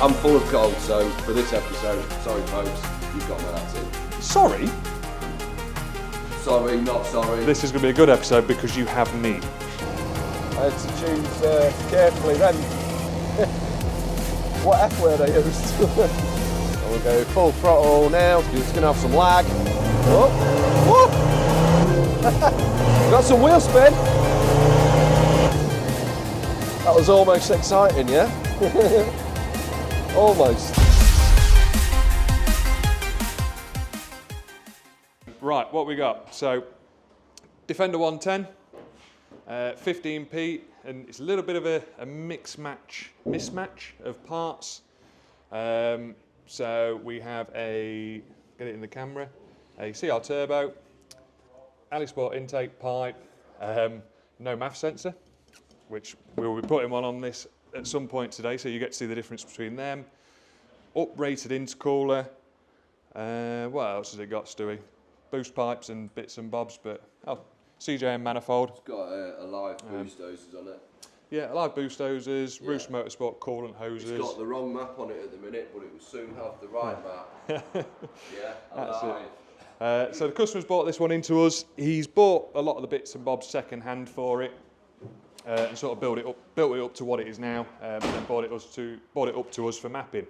I'm full of cold, so for this episode, sorry folks, you've got my that's it. Sorry? Sorry, not sorry. This is going to be a good episode because you have me. I had to choose carefully then what F word I used. So we'll go full throttle now, because it's going to have some lag. Oh, got some wheel spin. That was almost exciting, yeah? Almost. Right, what we got? So, Defender 110, 15p, and it's a little bit of a mismatch of parts. So we have a, get it in the camera, a CR Turbo, Alisport intake pipe, no MAF sensor, which we'll be putting one on this at some point today, so you get to see the difference between them. Uprated intercooler. What else has it got, Stewie? Boost pipes and bits and bobs, but CJM manifold. It's got a live boost hoses on it. Yeah, live boost hoses, Roost Motorsport coolant hoses. It's got the wrong map on it at the minute, but it will soon have the right map. Yeah, That's alive. it. So the customer's bought this one into us. He's bought a lot of the bits and bobs second hand for it, and sort of built it up to what it is now, and then bought it up to us for mapping.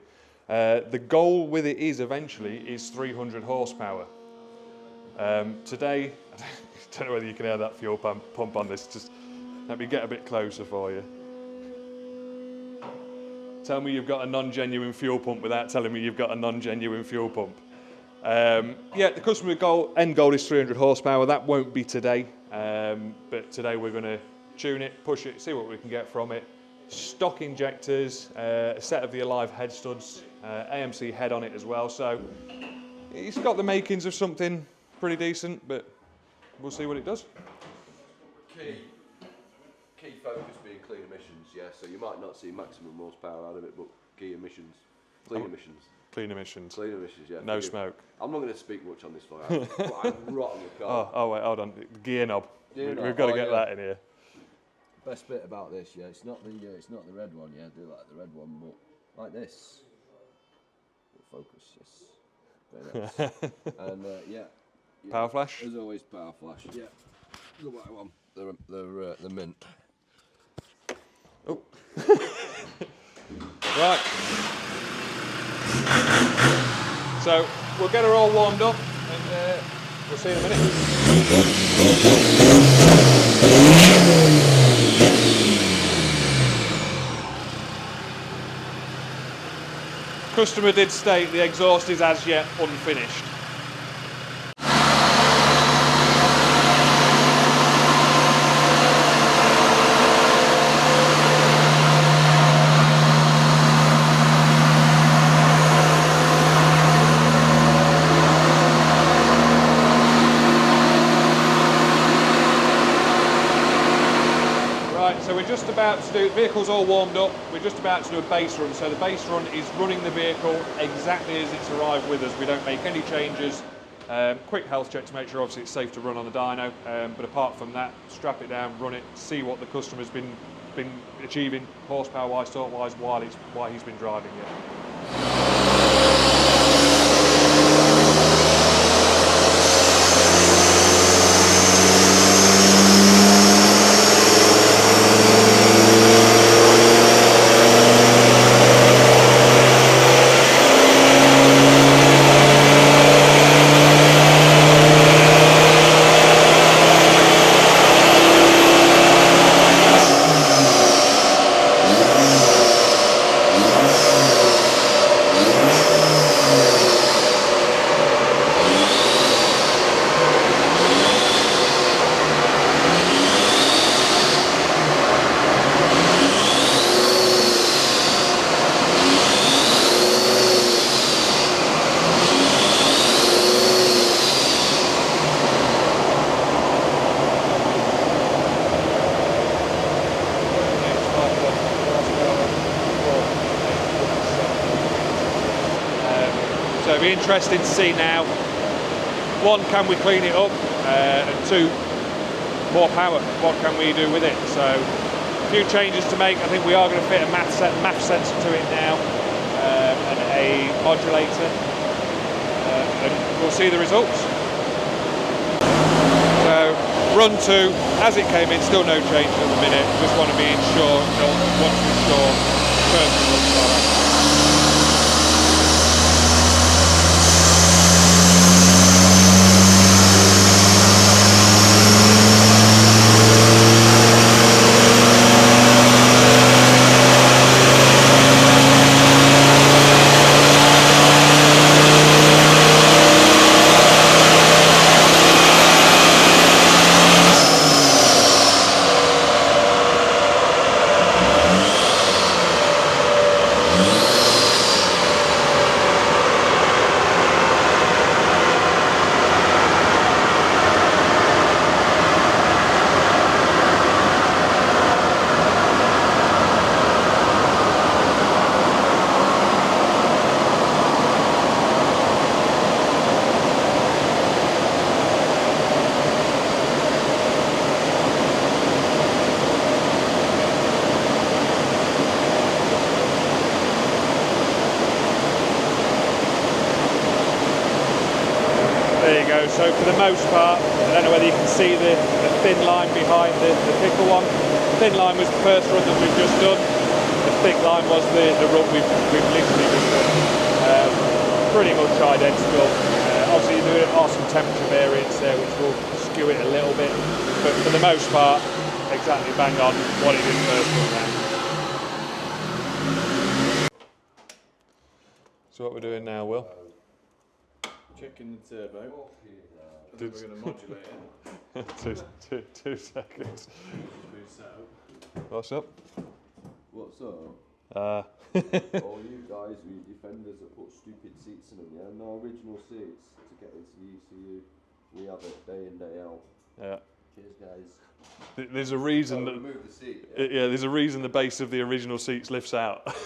The goal with it is eventually 300 horsepower. Today, I don't know whether you can hear that fuel pump on this. Just let me get a bit closer for you. Tell me you've got a non-genuine fuel pump without telling me you've got a non-genuine fuel pump. Yeah, the customer end goal is 300 horsepower. That won't be today, but today we're going to tune it, push it, see what we can get from it. Stock injectors, a set of the Alive head studs, AMC head on it as well. So it's got the makings of something pretty decent, but we'll see what it does. Key focus being clean emissions, yeah. So you might not see maximum horsepower out of it, but key emissions, clean emissions. Clean emissions. Clean emissions, yeah. No smoke. I'm not going to speak much on this fire, but I'm rotten with car. Oh wait, hold on. The gear knob. Gear knob. We've got to get that in here. Best bit about this, yeah, it's not the red one, yeah. I do like the red one, but like this. Focus, yes. Very nice. And yeah. Power flash. As always, power flash. Yeah. The white one. The mint. Oh. Right. So we'll get her all warmed up, and we'll see in a minute. Customer did state the exhaust is as yet unfinished. So we're just about to do, the vehicle's all warmed up, we're just about to do a base run. So the base run is running the vehicle exactly as it's arrived with us. We don't make any changes. Quick health check to make sure obviously it's safe to run on the dyno. But apart from that, strap it down, run it, see what the customer's been achieving horsepower-wise, torque-wise, while he's been driving it. So it'll be interesting to see now, one, can we clean it up, and two, more power, what can we do with it? So a few changes to make. I think we are going to fit a MAF sensor to it now. and a modulator, and we'll see the results. So run 2, as it came in, still no change at the minute. Just want to be sure, want to be sure first results are right. There you go, so for the most part, I don't know whether you can see the thin line behind the thicker one. The thin line was the first run that we've just done. The thick line was the run we've literally just done. Pretty much identical. Obviously there are some temperature variants there which will skew it a little bit, but for the most part, exactly bang on what it did first run round. So what we're doing now, Will? Checking the turbo. We're going to modulate it. two seconds. What's up? What's up? Uh, All you guys with Defenders that put stupid seats in them, yeah? No original seats to get into the ECU. We have it day in, day out. yeah. Cheers, guys. There's a reason that. Remove the seat. Yeah, there's a reason the base of the original seats lifts out.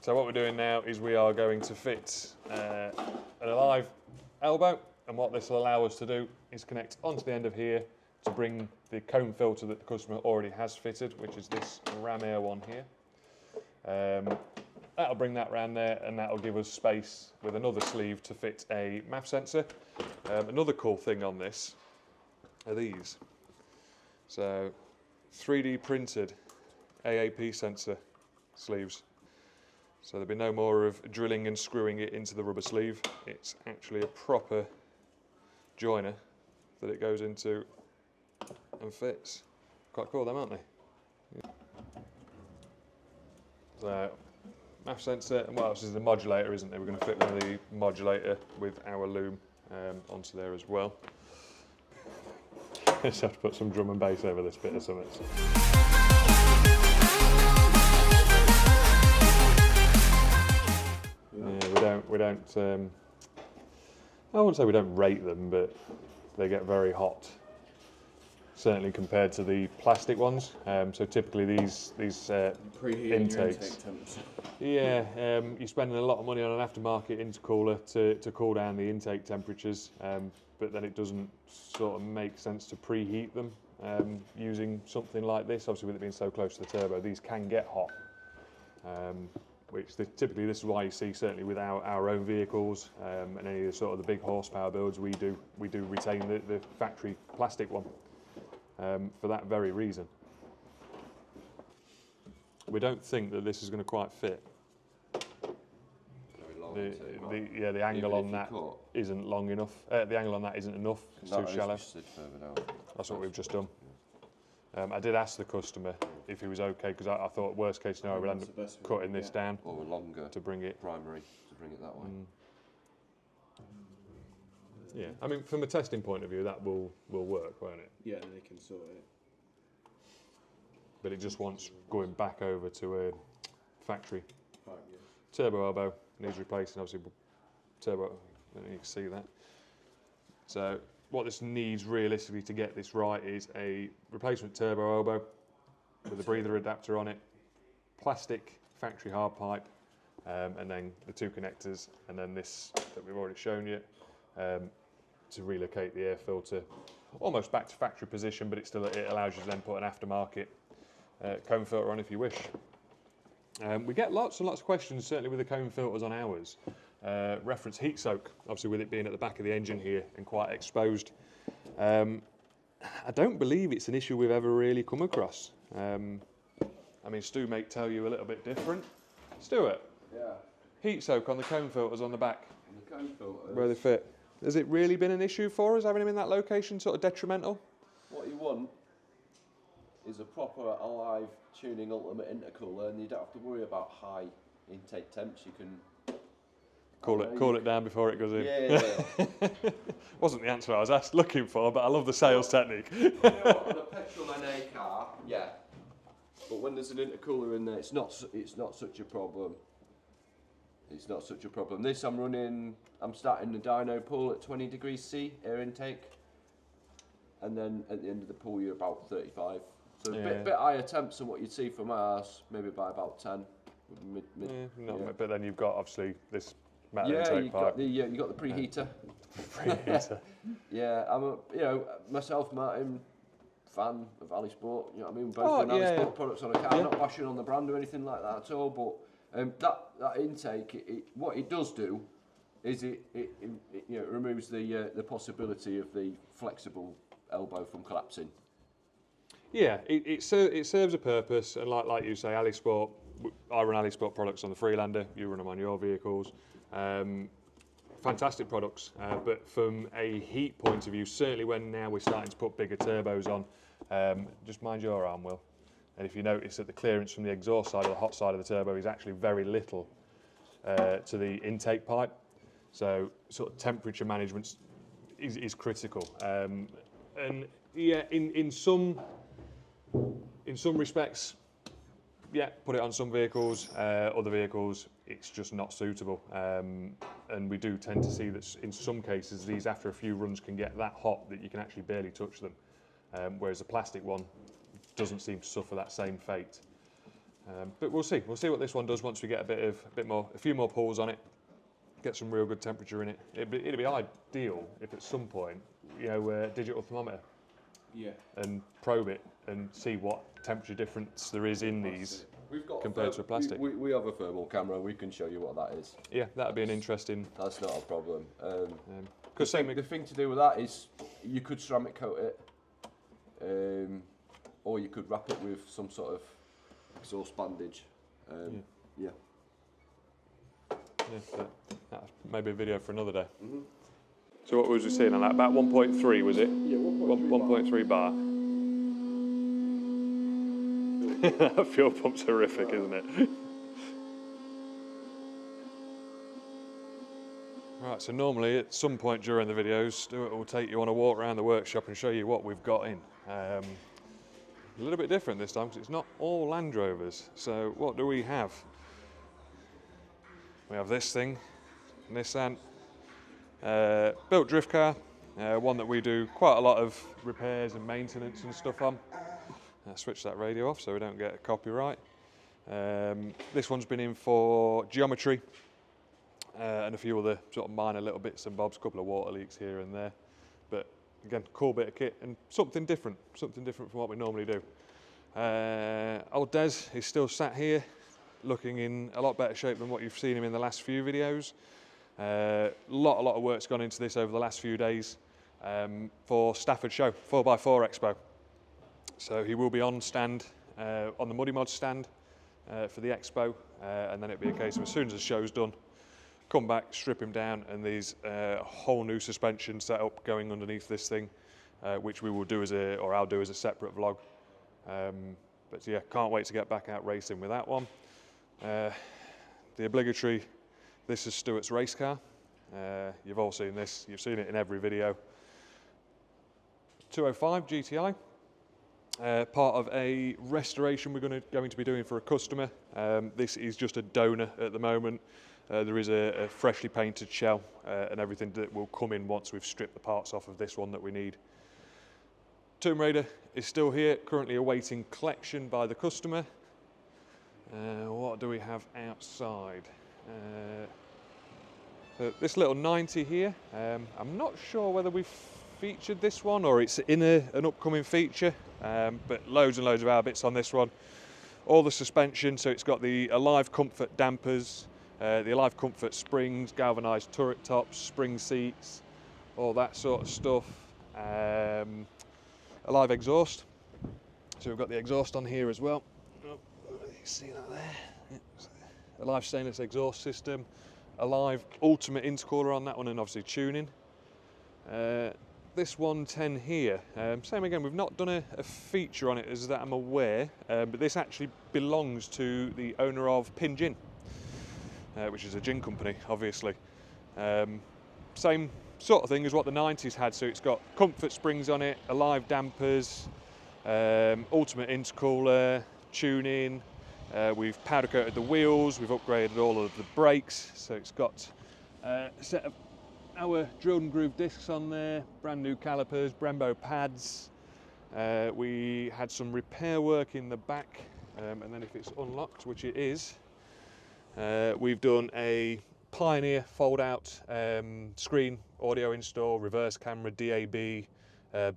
So what we're doing now is we are going to fit an alive elbow, and what this will allow us to do is connect onto the end of here to bring the cone filter that the customer already has fitted, which is this Ram Air one here. That'll bring that round there, and that'll give us space with another sleeve to fit a MAF sensor. Another cool thing on this are these. So 3D printed AAP sensor sleeves. So there'll be no more of drilling and screwing it into the rubber sleeve. It's actually a proper joiner that it goes into and fits. Quite cool them, aren't they? So, MAF sensor, and what else is the modulator, isn't there? We're going to fit one of the modulator with our loom onto there as well. Just have to put some drum and bass over this bit or something. We don't. I wouldn't say we don't rate them, but they get very hot. Certainly compared to the plastic ones. So typically these intakes. Yeah, you're spending a lot of money on an aftermarket intercooler to cool down the intake temperatures, but then it doesn't sort of make sense to preheat them using something like this. Obviously, with it being so close to the turbo, these can get hot. Which typically this is why you see, certainly with our own vehicles and any of the sort of the big horsepower builds we do retain the factory plastic one for that very reason. We don't think that this is going to quite fit. The angle on that isn't long enough. The angle on that isn't enough. It's too shallow. That's what we've just done. I did ask the customer if he was okay, because I thought worst case scenario we'd end up cutting this down or longer to bring it primary to bring it that way. Yeah, I mean from a testing point of view that will work, won't it? Yeah, they can sort it. But it just wants going back over to a factory. Right, yeah. Turbo elbow needs replacing, obviously. Turbo, I don't know if you can see that. So what this needs realistically to get this right is a replacement turbo elbow with a breather adapter on it, plastic factory hard pipe, and then the two connectors, and then this that we've already shown you to relocate the air filter almost back to factory position, but it allows you to then put an aftermarket cone filter on if you wish. We get lots and lots of questions, certainly with the cone filters on ours. Reference heat soak, obviously with it being at the back of the engine here and quite exposed. I don't believe it's an issue we've ever really come across. I mean, Stu may tell you a little bit different. Stuart, Yeah. heat soak on the cone filters on the back, And the cone filters. where they fit. Has it really been an issue for us, having them in that location, sort of detrimental? What you want is a proper alive tuning ultimate intercooler, and you don't have to worry about high intake temps. You can Cool it down before it goes in. Yeah. Wasn't the answer I was looking for, but I love the sales technique. You know what, on a petrol NA car, yeah. But when there's an intercooler in there, it's not such a problem. It's not such a problem. This I'm starting the dyno pool at 20 degrees C, air intake. And then at the end of the pool, you're about 35. So a bit higher temps than what you'd see from ours, maybe by about 10. But then you've got, obviously, this metal Yeah, intake pipe. you got the preheater. Preheater. Yeah, I'm myself, Martin, fan of Ali Sport. You know what I mean? Both Ali Sport products on a car. I'm not bashing on the brand or anything like that at all. But that intake, what it does do is it removes the possibility of the flexible elbow from collapsing. Yeah, it serves a purpose, and like you say, Ali Sport. I run Ali Sport products on the Freelander. You run them on your vehicles. Fantastic products, but from a heat point of view, certainly when now we're starting to put bigger turbos on, just mind your arm, Will. And if you notice that the clearance from the exhaust side or the hot side of the turbo is actually very little to the intake pipe, so sort of temperature management is critical. And yeah, in some respects, yeah, put it on some vehicles. Other vehicles, it's just not suitable. And we do tend to see that in some cases, these after a few runs can get that hot that you can actually barely touch them. Whereas the plastic one doesn't seem to suffer that same fate. But we'll see. We'll see what this one does once we get a few more pulls on it, get some real good temperature in it. It'd be ideal if at some point, digital thermometer. Yeah. And probe it and see what temperature difference there is in these compared to a plastic. We have a thermal camera. We can show you what that is. Yeah, that'd be an interesting. That's not a problem. The thing to do with that is you could ceramic coat it, or you could wrap it with some sort of exhaust bandage. Yeah, but maybe a video for another day. Mm-hmm. So what was we seeing on that? About 1.3 was it? Yeah, 1.3 bar. That fuel pump's horrific, isn't it? Right, so normally at some point during the videos, Stuart will take you on a walk around the workshop and show you what we've got in. A little bit different this time because it's not all Land Rovers. So what do we have? We have this thing, Nissan. Built drift car, one that we do quite a lot of repairs and maintenance and stuff on. Switch that radio off so we don't get a copyright. This one's been in for geometry and a few other sort of minor little bits and bobs, a couple of water leaks here and there. But again, cool bit of kit and something different from what we normally do. Old Des is still sat here looking in a lot better shape than what you've seen him in the last few videos. A lot of work's gone into this over the last few days for Stafford Show, 4x4 Expo. So he will be on stand, on the Muddy Mod stand for the Expo, and then it'll be a case of as soon as the show's done, come back, strip him down, and there's a whole new suspension setup going underneath this thing, which we will do I'll do as a separate vlog. But yeah, can't wait to get back out racing with that one. The obligatory. This is Stuart's race car. You've all seen this. You've seen it in every video. 205 GTI. Part of a restoration we're going to be doing for a customer. This is just a donor at the moment. There is a freshly painted shell and everything that will come in once we've stripped the parts off of this one that we need. Tomb Raider is still here, currently awaiting collection by the customer. What do we have outside? So this little 90 here, I'm not sure whether we've featured this one, or it's in an upcoming feature, but loads and loads of our bits on this one. All the suspension, so it's got the Alive Comfort dampers, the Alive Comfort springs, galvanised turret tops, spring seats, all that sort of stuff. Alive exhaust, so we've got the exhaust on here as well. Oh, you see that there? Alive stainless exhaust system, Alive ultimate intercooler on that one, and obviously tuning. This 110 here, same again, we've not done a feature on it as that I'm aware, but this actually belongs to the owner of Pin Gin, which is a gin company, obviously. Same sort of thing as what the 90s had, so it's got comfort springs on it, Alive dampers, ultimate intercooler, tuning, we've powder coated the wheels, we've upgraded all of the brakes, so it's got a set of our drilled and grooved discs on there, brand new calipers, Brembo pads. We had some repair work in the back, and then if it's unlocked, which it is, we've done a Pioneer fold-out screen audio install, reverse camera, DAB,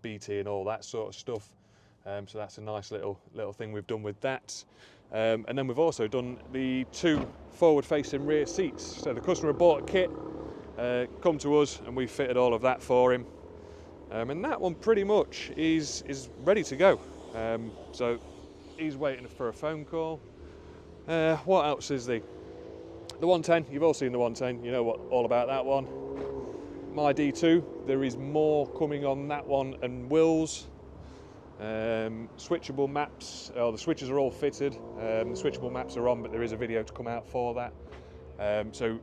BT, and all that sort of stuff. So that's a nice little thing we've done with that. And then we've also done the 2 forward-facing rear seats. So the customer bought a kit, come to us, and we fitted all of that for him. And that one pretty much is ready to go. So he's waiting for a phone call. What else is the 110? You've all seen the 110. You know all about that one. My D2. There is more coming on that one, and Will's. Switchable maps. The switches are all fitted. The switchable maps are on, but there is a video to come out for that. So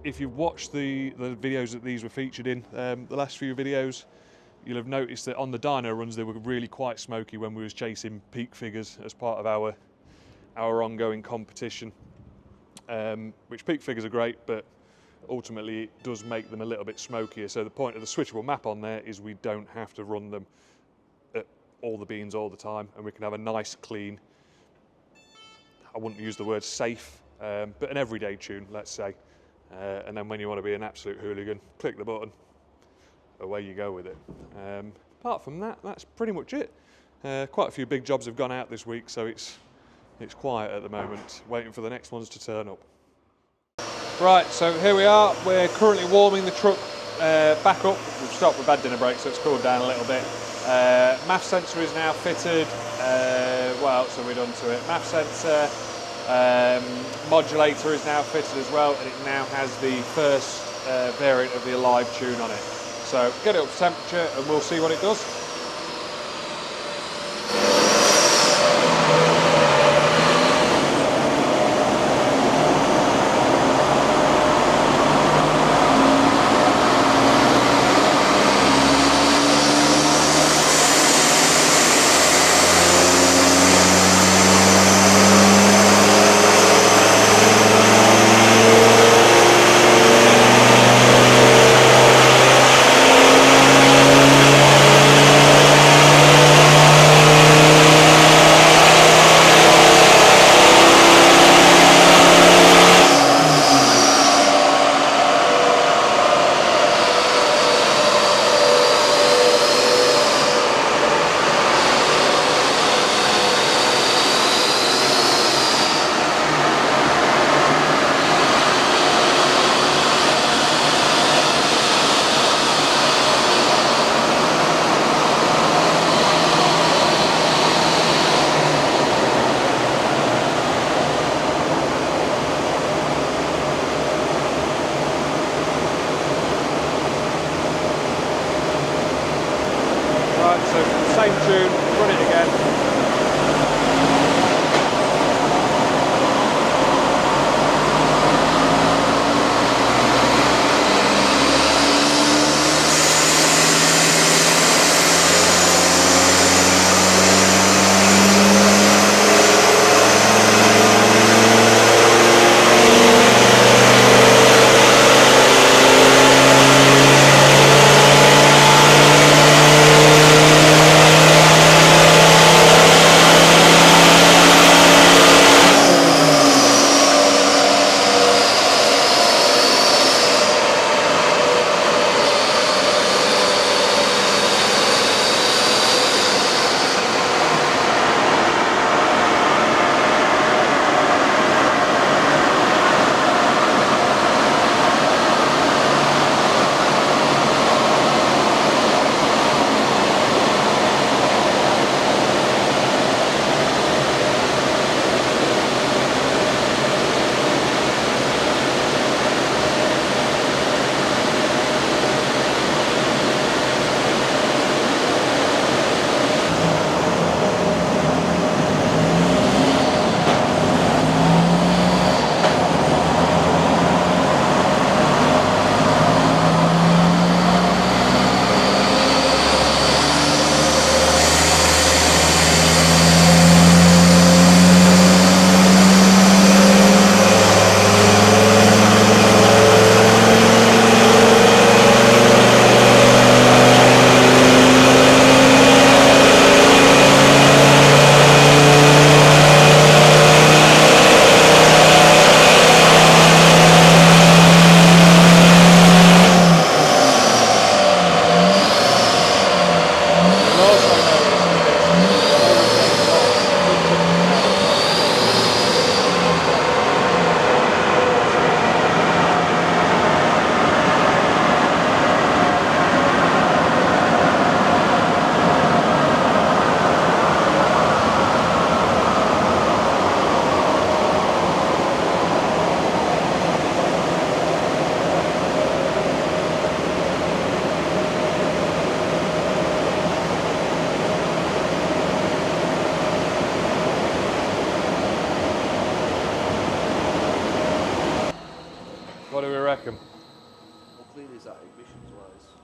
if you've watched the videos that these were featured in, the last few videos, you'll have noticed that on the dyno runs they were really quite smoky when we was chasing peak figures as part of our ongoing competition. Which peak figures are great, but ultimately it does make them a little bit smokier. So the point of the switchable map on there is we don't have to run them at all the beans all the time, and we can have a nice clean, I wouldn't use the word safe, but an everyday tune, let's say. And then when you want to be an absolute hooligan, click the button, away you go with it. Apart from that, that's pretty much it. Quite a few big jobs have gone out this week, so it's quiet at the moment, waiting for the next ones to turn up. Right, so here we are. We're currently warming the truck back up. We've stopped with bad dinner break, so it's cooled down a little bit. MAF sensor is now fitted. What else have we done to it? MAF sensor, modulator is now fitted as well, and it now has the first variant of the Alive tune on it. So get it up to temperature and we'll see what it does. Same tune, run it again.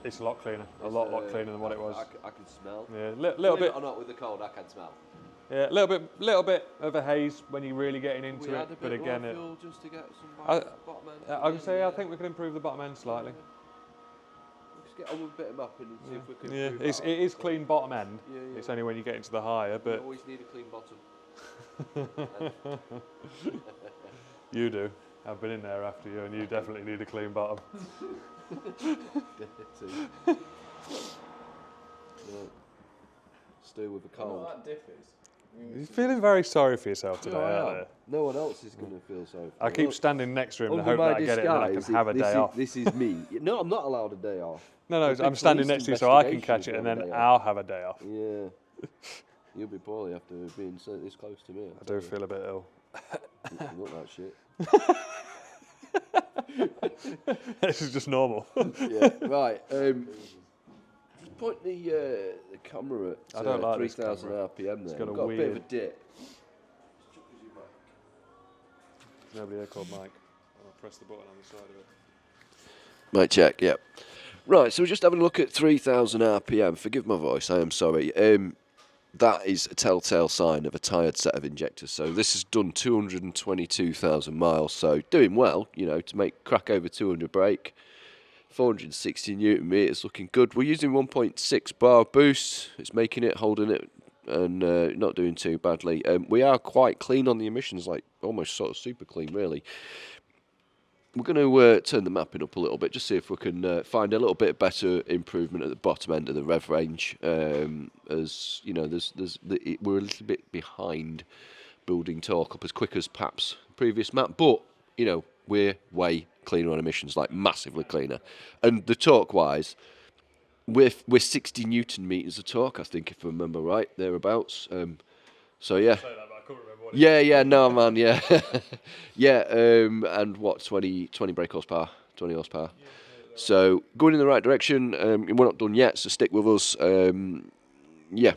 It's a lot cleaner, a lot cleaner than what it was. I can smell. Yeah, little Believe bit. it or not, with the cold, I can smell. Yeah, little bit of a haze when you're really getting into We it. had a bit But again, more fuel just to get some I bottom end. can say I think we can improve the bottom end slightly. Let's get on with a bit of mapping and see if we can Yeah, improve it is clean bottom end. Yeah, yeah. It's only when you get into the higher, We but always need a clean bottom. you do. I've been in there after you, and you definitely need a clean bottom. Stay with the I don't know cold. what that diff is. You're feeling very sorry for yourself today, No, I aren't am. you? No one else is going to feel sorry for I me. keep Look, standing next to him and under hope my that I get it and then I disguise, can have a day off. This is me. No, I'm not allowed a day off. No, The big I'm standing police next to you so I can investigation catch it is and the then other day I'll have a day off. Yeah. You'll be poorly after being so this close to me. I do feel a bit ill. You look like shit. This is just normal. Yeah. Right. Just point the camera at I don't like this 3,000 camera. RPM there. got a We've got a bit of a weird- dip. Nobody here called Mike. I'll press the button on the side of it. Mic check, yep. Right, so we're just having a look at 3,000 RPM. Forgive my voice, I am sorry. That is a telltale sign of a tired set of injectors. So this has done 222,000 miles, so doing well, you know, to make crack over 200 brake. 460 newton meters, looking good. We're using 1.6 bar boost. It's making it, holding it, and not doing too badly. We are quite clean on the emissions, like almost sort of super clean, really. We're going to turn the mapping up a little bit, just see if we can find a little bit better improvement at the bottom end of the rev range. As you know, we're a little bit behind building torque up as quick as perhaps the previous map, but you know, we're way cleaner on emissions, like massively cleaner. And the torque-wise, we're 60 newton meters of torque, I think, if I remember right, thereabouts. So yeah. Yeah, no, man, yeah. Yeah, and what, 20 brake horsepower, 20 horsepower. So, going in the right direction. We're not done yet, so stick with us. Yeah.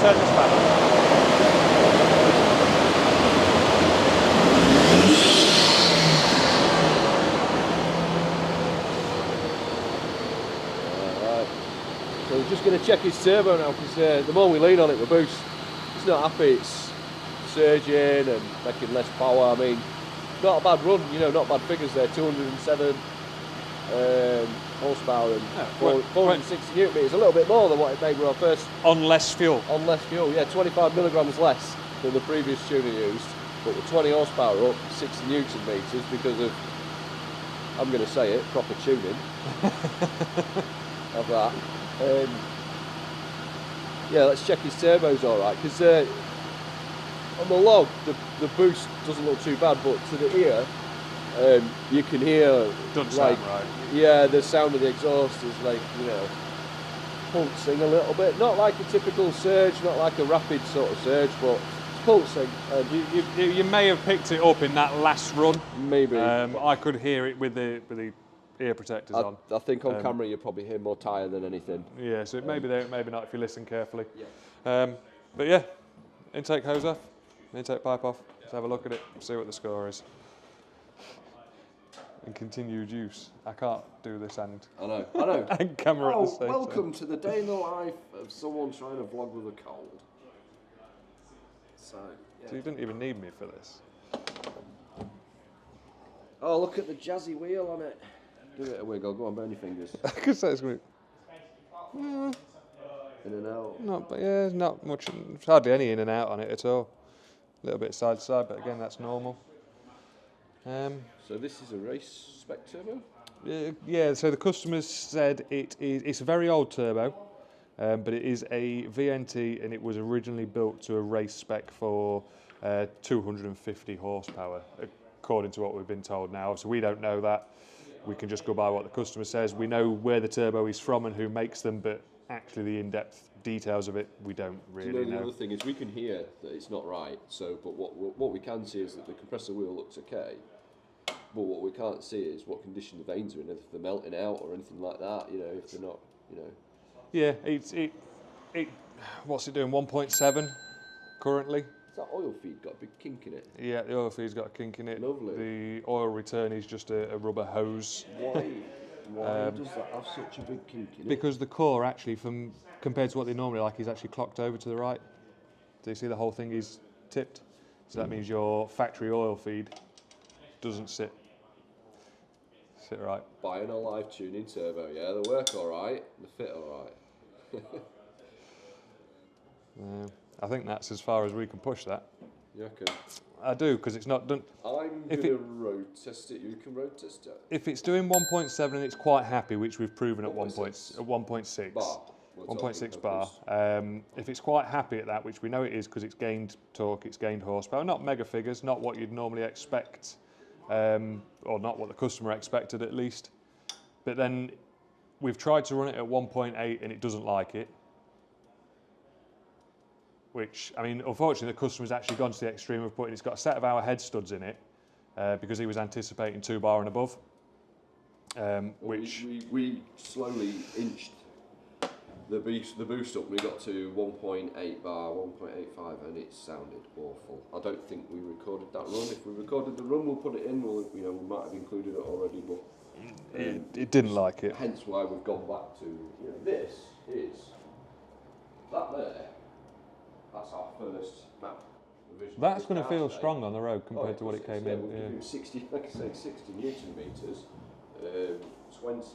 turn this back. Alright. So we're just going going to check his turbo now, because the more we lean on it, the boost, it's not happy. It's surging and making less power. I mean, not a bad run, you know, not bad figures there. 207 horsepower and 460 newton meters, a little bit more than what it made when I first. On less fuel. On less fuel, yeah, 25 milligrams less than the previous tuner used, but with 20 horsepower up, 60 newton meters because of, I'm going to say it, proper tuning of that. Yeah, let's check his turbo's all right, because on the log the boost doesn't look too bad, but to the ear you can hear, Doesn't like, sound right. yeah, the sound of the exhaust is like, you know, pulsing a little bit, not like a typical surge, not like a rapid sort of surge, but it's pulsing. You may have picked it up in that last run. Maybe. I could hear it with the ear protectors on. I think on camera you probably hear more tyre than anything. Yeah, so it may be there, maybe not if you listen carefully. Yeah. But yeah, intake hose off, intake pipe off. Let's have a look at it, see what the score is. And continued use. I can't do this and I know. and camera at the same welcome time. to the day in the life of someone trying to vlog with a cold. So, yeah. So you didn't even need me for this. Oh, look at the jazzy wheel on it. Give it a wiggle. Go on, burn your fingers. I could say it's going to In and out. not much, hardly any in and out on it at all. A little bit side to side, but again, that's normal. So this is a race spec turbo? Yeah, so the customers said it's a very old turbo, but it is a VNT and it was originally built to a race spec for 250 horsepower, according to what we've been told now. So we don't know that. We can just go by what the customer says. We know where the turbo is from and who makes them, but actually the in-depth details of it, we don't really The know. other thing is we can hear that it's not right. So, but what we can see is that the compressor wheel looks okay. But what we can't see is what condition the vanes are in, if they're melting out or anything like that. You know, if they're not, you know. Yeah, it what's it doing? 1.7 currently. Is that oil feed got a big kink in it? Yeah, the oil feed's got a kink in it. Lovely. The oil return is just a rubber hose. Why does that have such a big kink in it? Because the core actually, compared to what they normally like, is actually clocked over to the right. Do you see the whole thing is tipped? So that means your factory oil feed doesn't sit right. Buying a live tuning turbo, yeah, they work all right, they fit all right. I think that's as far as we can push that. You reckon? I do, because it's not done. I'm going to road test it. You can road test it. If it's doing 1.7 and it's quite happy, which we've proven at 1.6 1.6 bar. 1.6 bar. If it's quite happy at that, which we know it is because it's gained torque, it's gained horsepower, not mega figures, not what you'd normally expect, or not what the customer expected at least. But then we've tried to run it at 1.8 and it doesn't like it. Which, I mean, unfortunately the customer's actually gone to the extreme of putting, it's got a set of our head studs in it, because he was anticipating 2 bar and above. Which we slowly inched the boost up. We got to 1.8 bar, 1.85, and it sounded awful. I don't think we recorded that run. If we recorded the run, we'll put it in. We might have included it already, but it didn't like it. Hence why we've gone back to this is that there. That's our first map revision. That's going to feel strong on the road compared to what it came in. We're doing 60, like I say, 60 newton meters, 20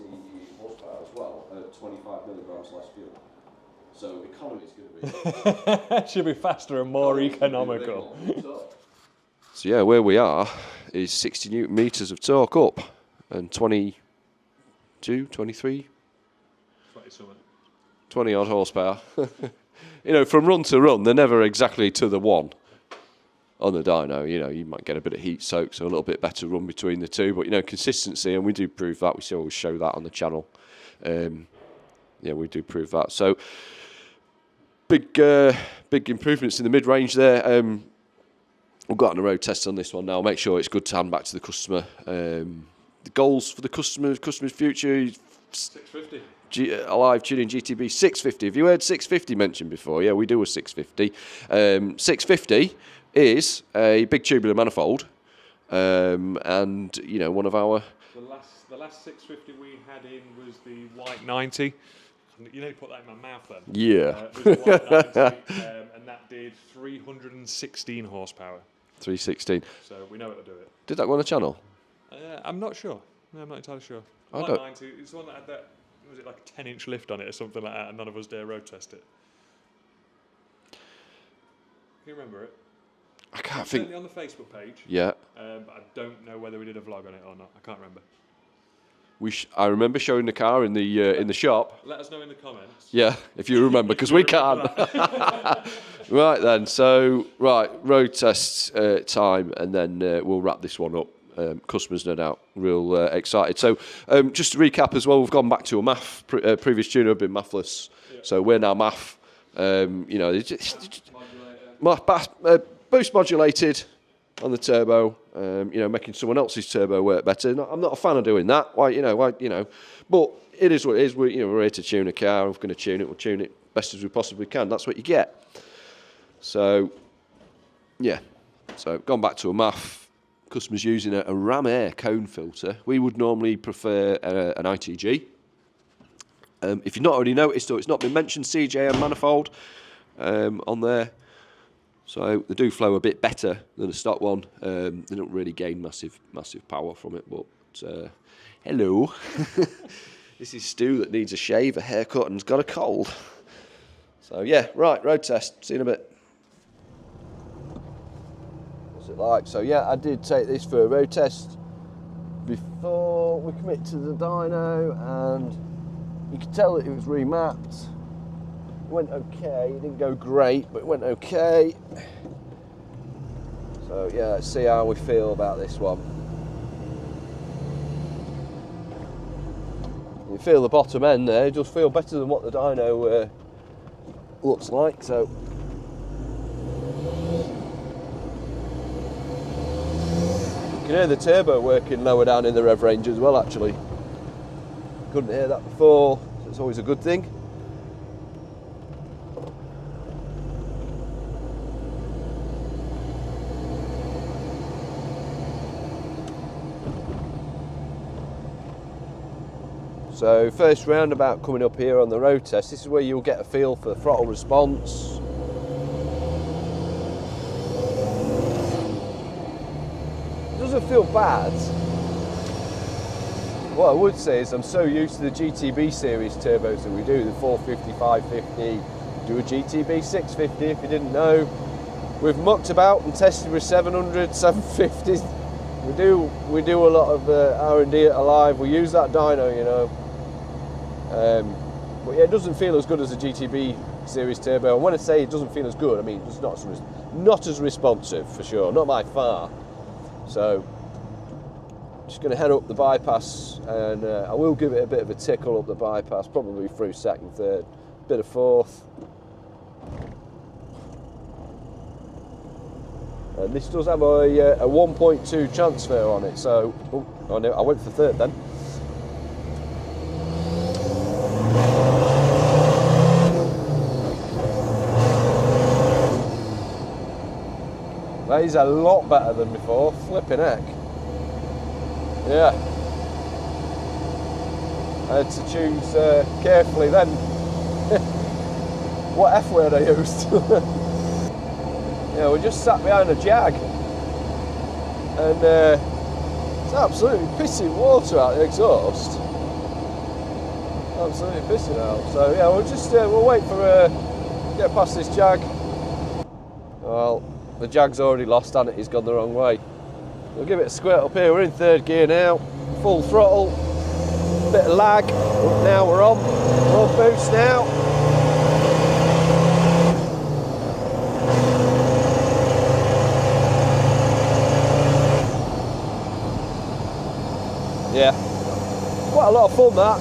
horsepower as well, 25 milligrams less fuel. So economy is going to be. Should be faster and more economical. So yeah, where we are is 60 newton meters of torque up and 22, 23, 20 odd horsepower. You know, from run to run, they're never exactly to the one on the dyno. You know, you might get a bit of heat soak, so a little bit better run between the two. But, you know, consistency, and we do prove that. We always show that on the channel. Yeah, we do prove that. So, big improvements in the mid-range there. We've got on a road test on this one now. Make sure it's good to hand back to the customer. The goals for the customer's future. 650. Alive tuning GTB 650. Have you heard 650 mentioned before? Yeah, we do a 650. 650 is a big tubular manifold, and you know, one of our. The last 650 we had in was the white 90. You need to put that in my mouth then. Yeah. There's one at 90, and that did 316 horsepower. 316. So we know it'll do it. Did that go on a channel? I'm not sure. No, I'm not entirely sure. I Like don't- 90, it's the one that had that, was it like a 10-inch lift on it or something like that, and none of us dare road test it. Can you remember it? I can't It's think. certainly on the Facebook page, Yeah. but I don't know whether we did a vlog on it or not. I can't remember. I remember showing the car in the shop. Let us know in the comments. Yeah, if you remember, because we can't. Right then, so road test time, and then we'll wrap this one up. Customers, no doubt, real excited. So just to recap as well, we've gone back to a MAF. Previous tuner have been MAFless, so we're now MAF. You know, boost modulated on the turbo. You know, making someone else's turbo work better. I'm not a fan of doing that. Why, you know, but it is what it is. We're here to tune a car. We're going to tune it. We'll tune it best as we possibly can. That's what you get. So, yeah. So gone back to a MAF. Customers using a Ram Air cone filter. We would normally prefer an ITG. If you've not already noticed, or it's not been mentioned, CJM manifold on there. So they do flow a bit better than a stock one. They don't really gain massive power from it. But hello, this is Stu that needs a shave, a haircut, and's got a cold. So yeah, right, road test. See you in a bit. What's it like? So yeah, I did take this for a road test before we commit to the dyno, and you could tell that it was remapped. It went okay, it didn't go great, but it went okay. So yeah, let's see how we feel about this one. You feel the bottom end there, it does feel better than what the dyno looks like, so. You can hear the turbo working lower down in the rev range as well, actually. Couldn't hear that before, so it's always a good thing. So first roundabout coming up here on the road test, this is where you'll get a feel for the throttle response. It doesn't feel bad. What I would say is I'm so used to the GTB series turbos that we do, the 450, 550, do a GTB 650 if you didn't know. We've mucked about and tested with 700, 750s. We do a lot of R&D at Alive. We use that dyno, you know. But yeah, it doesn't feel as good as a GTB series turbo. And when I say it doesn't feel as good, I mean it's not as responsive for sure, not by far. So just going to head up the bypass, and I will give it a bit of a tickle up the bypass, probably through second, third, bit of fourth. And this does have a 1.2 transfer on it, so oh no, I went for third then. That is a lot better than before, flipping heck. Yeah. I had to choose carefully then what F word I used. Yeah, we just sat behind a Jag, and it's absolutely pissing water out the exhaust. Absolutely pissing out. So yeah, we'll wait for get past this Jag. Well, the Jag's already lost, hasn't it? He's gone the wrong way. We'll give it a squirt up here. We're in third gear now, full throttle, bit of lag. Now we're on boost now. Yeah, quite a lot of fun that.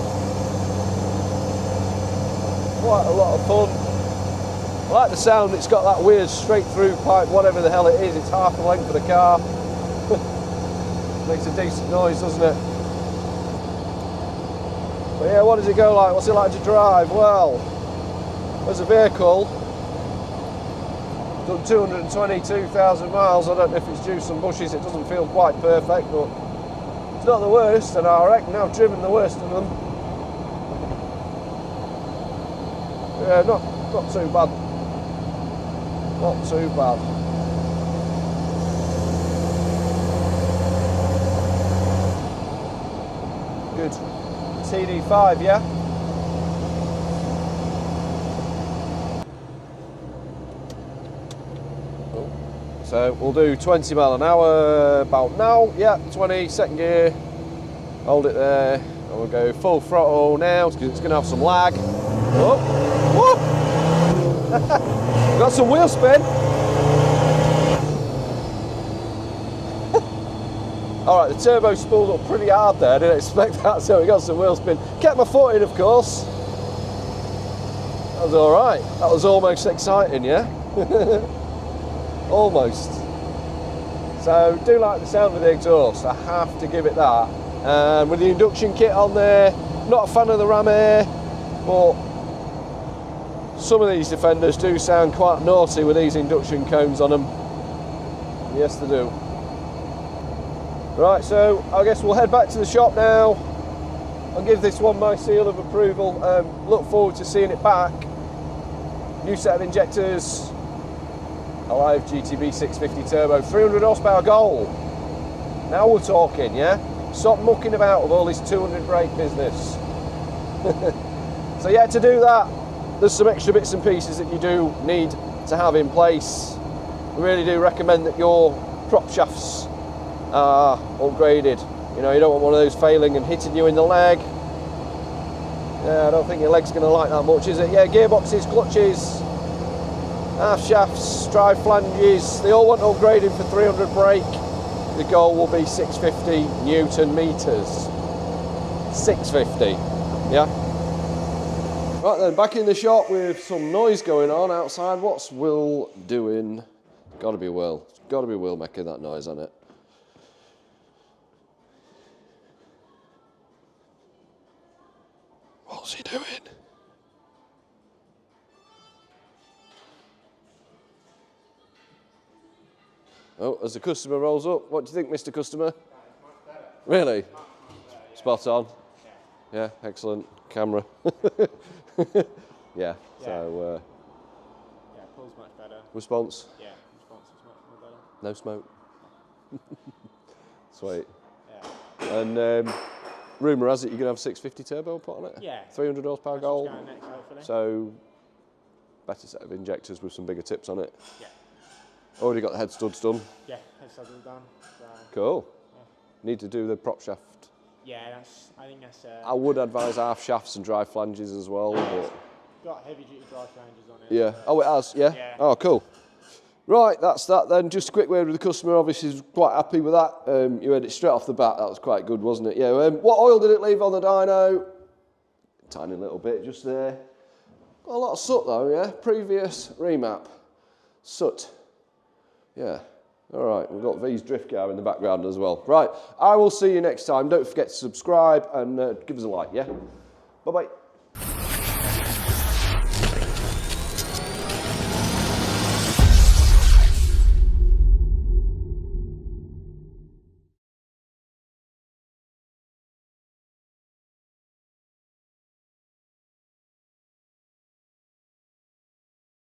Quite a lot of fun. I like the sound, it's got that weird straight through pipe, whatever the hell it is, it's half the length of the car. Makes a decent noise, doesn't it? But yeah, what does it go like? What's it like to drive? Well, as a vehicle, done 222,000 miles. I don't know if it's due some bushes, it doesn't feel quite perfect, but it's not the worst, and I reckon I've driven the worst of them. not too bad. Not too bad. Good. TD5, yeah? So we'll do 20 mile an hour about now. Yeah, 20, second gear. Hold it there. And we'll go full throttle now because it's going to have some lag. Oh, whoa. Got some wheel spin. All right, the turbo spooled up pretty hard there. I didn't expect that, so we got some wheel spin. Kept my foot in, of course. That was all right. That was almost exciting, yeah? Almost. So, do like the sound of the exhaust. I have to give it that. And with the induction kit on there, not a fan of the ram air, but some of these Defenders do sound quite naughty with these induction cones on them. Yes, they do. Right, so I guess we'll head back to the shop now. I'll give this one my seal of approval. Look forward to seeing it back. New set of injectors. Alive GTB 650 turbo, 300 horsepower goal. Now we're talking, yeah? Stop mucking about with all this 200 brake business. So yeah, to do that, there's some extra bits and pieces that you do need to have in place. We really do recommend that your prop shafts are upgraded. You know, you don't want one of those failing and hitting you in the leg. Yeah, I don't think your leg's going to like that much, is it? Yeah, gearboxes, clutches, half shafts, drive flanges, they all want upgrading for 300 brake. The goal will be 650 Newton meters. 650, yeah? Right then, back in the shop with some noise going on outside. What's Will doing? Gotta be Will. Gotta be Will making that noise on it. What's he doing? Oh, as the customer rolls up, what do you think, Mr. Customer? Really? Spot on. Yeah, excellent. Camera. Yeah, so... yeah, pulls much better. Response? Yeah, response is much more better. No smoke? Sweet. Yeah. And rumour has it you're going to have 650 turbo put on it? Yeah. 300 horsepower That's goal? what's going next, hopefully. So, better set of injectors with some bigger tips on it? Yeah. Already got the head studs done? Yeah, head studs all done. So, Cool. yeah. Need to do the prop shaft. Yeah, I think that's... I would advise half shafts and drive flanges as well, but... got heavy duty drive flanges on it. Yeah. So, Oh, it has, yeah? Yeah. Oh, cool. Right, that's that then. Just a quick word with the customer. Obviously, he's quite happy with that. You heard it straight off the bat. That was quite good, wasn't it? Yeah. What oil did it leave on the dyno? Tiny little bit just there. Got a lot of soot though, yeah? Previous remap. Soot. Yeah. All right, we've got V's drift car in the background as well. Right, I will see you next time. Don't forget to subscribe and give us a like, yeah? Bye-bye.